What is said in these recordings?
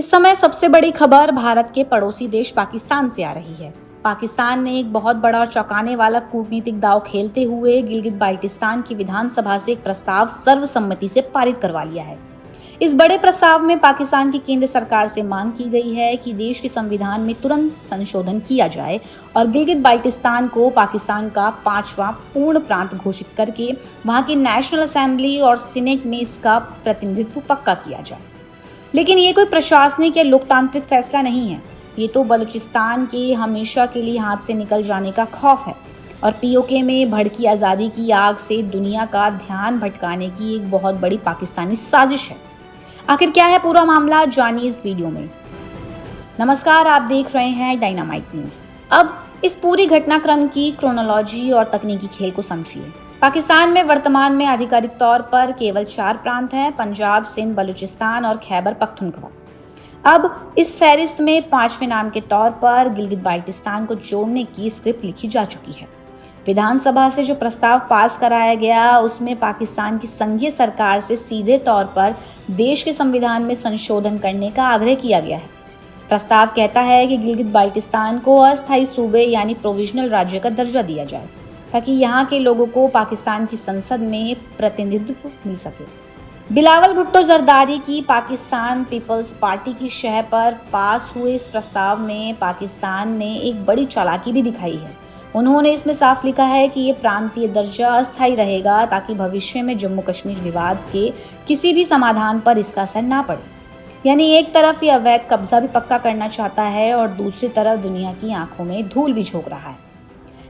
इस समय सबसे बड़ी खबर भारत के पड़ोसी देश पाकिस्तान से आ रही है। पाकिस्तान ने एक बहुत बड़ा और चौंकाने वाला कूटनीतिक दांव खेलते हुए गिलगित बाल्टिस्तान की विधानसभा से एक प्रस्ताव सर्वसम्मति से पारित करवा लिया है। इस बड़े प्रस्ताव में पाकिस्तान की केंद्र सरकार से मांग की गई है कि देश के संविधान में तुरंत संशोधन किया जाए और गिलगित बाल्टिस्तान को पाकिस्तान का 5वां पूर्ण प्रांत घोषित करके वहां की नेशनल असेंबली और सीनेट में इसका प्रतिनिधित्व पक्का किया जाए। लेकिन ये कोई प्रशासनिक या लोकतांत्रिक फैसला नहीं है। ये तो बलूचिस्तान के हमेशा के लिए हाथ से निकल जाने का खौफ है और पीओके में भड़की आज़ादी की आग से दुनिया का ध्यान भटकाने की एक बहुत बड़ी पाकिस्तानी साजिश है। आखिर क्या है पूरा मामला, जानिए इस वीडियो में। नमस्कार, आप देख रहे हैं डायनामाइट न्यूज। अब इस पूरी घटनाक्रम की क्रोनोलॉजी और तकनीकी खेल को समझिए। पाकिस्तान में वर्तमान में आधिकारिक तौर पर केवल 4 प्रांत हैं: पंजाब, सिंध, बलूचिस्तान और खैबर पख्तूनख्वा। अब इस फहरिस्त में 5वें नाम के तौर पर गिलगित बाल्टिस्तान को जोड़ने की स्क्रिप्ट लिखी जा चुकी है। विधानसभा से जो प्रस्ताव पास कराया गया उसमें पाकिस्तान की संघीय सरकार से सीधे तौर पर देश के संविधान में संशोधन करने का आग्रह किया गया है। प्रस्ताव कहता है कि गिलगित बाल्टिस्तान को अस्थायी सूबे यानी प्रोविजनल राज्य का दर्जा दिया जाए ताकि यहाँ के लोगों को पाकिस्तान की संसद में प्रतिनिधित्व मिल सके। बिलावल भुट्टो जरदारी की पाकिस्तान पीपल्स पार्टी की शह पर पास हुए इस प्रस्ताव में पाकिस्तान ने एक बड़ी चालाकी भी दिखाई है। उन्होंने इसमें साफ लिखा है कि ये प्रांतीय दर्जा अस्थायी रहेगा ताकि भविष्य में जम्मू कश्मीर विवाद के किसी भी समाधान पर इसका असर ना पड़े। यानी एक तरफ ये अवैध कब्जा भी पक्का करना चाहता है और दूसरी तरफ दुनिया की आंखों में धूल भी झोंक रहा है।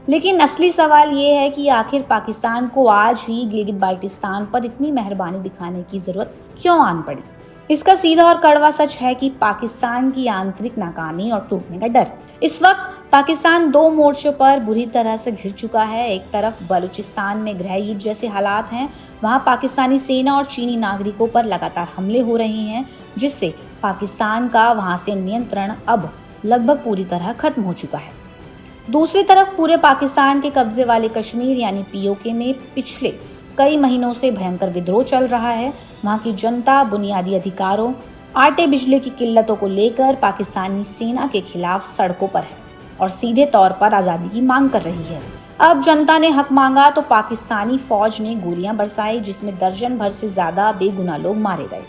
लेकिन असली सवाल ये है कि आखिर पाकिस्तान को आज ही गिलगित बाल्टिस्तान पर इतनी मेहरबानी दिखाने की जरूरत क्यों आन पड़ी। इसका सीधा और कड़वा सच है कि पाकिस्तान की आंतरिक नाकामी और टूटने का डर। इस वक्त पाकिस्तान 2 मोर्चों पर बुरी तरह से घिर चुका है। एक तरफ बलूचिस्तान में गृह युद्ध जैसे हालात हैं, वहां पाकिस्तानी सेना और चीनी नागरिकों पर लगातार हमले हो रहे हैं, जिससे पाकिस्तान का वहां से नियंत्रण अब लगभग पूरी तरह खत्म हो चुका है। दूसरी तरफ पूरे पाकिस्तान के कब्जे वाले कश्मीर यानी पीओके में पिछले कई महीनों से भयंकर विद्रोह चल रहा है। वहां की जनता बुनियादी अधिकारों, आटे बिजली की किल्लतों को लेकर पाकिस्तानी सेना के खिलाफ सड़कों पर है और सीधे तौर पर आज़ादी की मांग कर रही है। अब जनता ने हक मांगा तो पाकिस्तानी फौज ने गोलियां बरसाई, जिसमें दर्जन भर से ज्यादा बेगुनाह लोग मारे गए।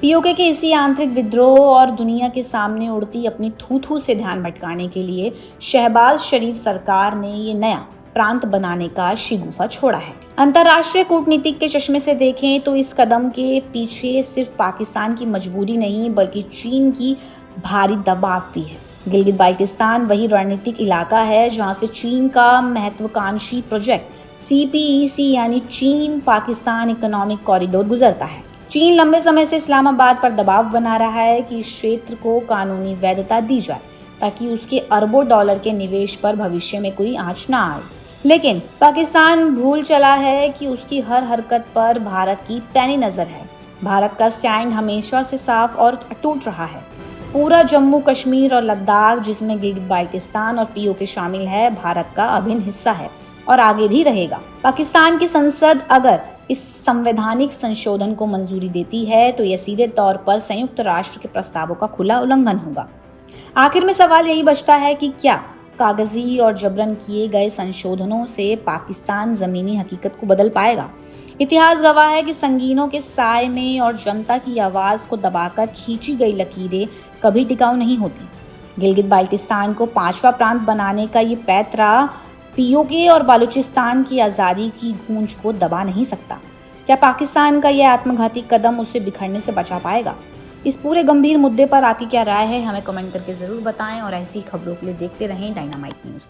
पीओके के इसी आंतरिक विद्रोह और दुनिया के सामने उड़ती अपनी थू-थू से ध्यान भटकाने के लिए शहबाज शरीफ सरकार ने ये नया प्रांत बनाने का शिगुफा छोड़ा है। अंतर्राष्ट्रीय कूटनीतिक के चश्मे से देखें तो इस कदम के पीछे सिर्फ पाकिस्तान की मजबूरी नहीं बल्कि चीन की भारी दबाव भी है। गिलगित बाल्टिस्तान वही रणनीतिक इलाका है जहां से चीन का महत्वाकांक्षी प्रोजेक्ट CPEC यानी चीन पाकिस्तान इकोनॉमिक कॉरिडोर गुजरता है। चीन लंबे समय से इस्लामाबाद पर दबाव बना रहा है कि इस क्षेत्र को कानूनी वैधता दी जाए ताकि उसके अरबों डॉलर के निवेश पर भविष्य में कोई आंच ना आए। लेकिन पाकिस्तान भूल चला है कि उसकी हर हरकत पर भारत की पैनी नजर है। भारत का स्टैंड हमेशा से साफ और अटूट रहा है। पूरा जम्मू कश्मीर और लद्दाख, जिसमें गिलगित बाल्टिस्तान और पीओके शामिल है, भारत का अभिन्न हिस्सा है और आगे भी रहेगा। पाकिस्तान की संसद अगर इस संवैधानिक संशोधन को मंजूरी देती है तो यह सीधे तौर पर संयुक्त राष्ट्र के प्रस्तावों का खुला उल्लंघन होगा। आखिर में सवाल यही बचता है कि क्या कागजी और जबरन किए गए संशोधनों से पाकिस्तान जमीनी हकीकत को बदल पाएगा। इतिहास गवाह है कि संगीनों के साए में और जनता की आवाज को दबाकर खींची गई लकीरें कभी टिकाऊ नहीं होती। गिलगित बाल्टिस्तान को 5वां प्रांत बनाने का ये पैंतरा पीओके और बलूचिस्तान की आज़ादी की गूंज को दबा नहीं सकता। क्या पाकिस्तान का यह आत्मघाती कदम उसे बिखरने से बचा पाएगा? इस पूरे गंभीर मुद्दे पर आपकी क्या राय है, हमें कमेंट करके ज़रूर बताएं और ऐसी खबरों के लिए देखते रहें डायनामाइट न्यूज़।